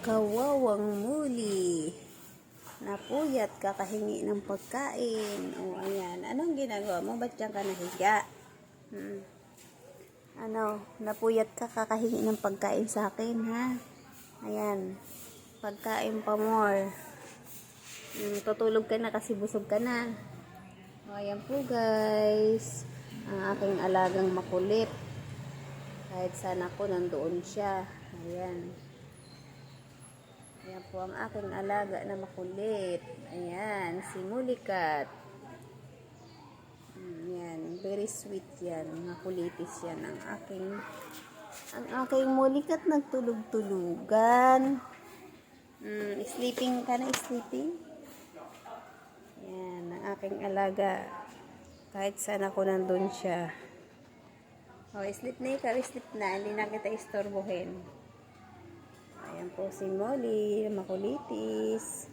Kawawang muli. Napuyat kakahingi ng pagkain. O, ayan. Anong ginagawa mo? Ba't dyan ka nahiga? Napuyat ka kakahingi ng pagkain sa akin, ha? Ayan. Pagkain pa more. Tutulog ka na kasi busog ka na. O, ayan po guys. Ang aking alagang makulit. Kahit saan ako, nandoon siya. Ayan. Ayan po ang aking alaga na makulit. Ayan, si Mulikat. Ayan, very sweet yan. Makulitis yan ang aking Mulikat nagtulog-tulugan. Sleeping ka na, sleeping? Ayan, ang aking alaga. Kahit saan ako nandun siya. O, sleep na ikaw, sleep na. Hindi na kita istorbohin. Ayan po si Molly, makulitis.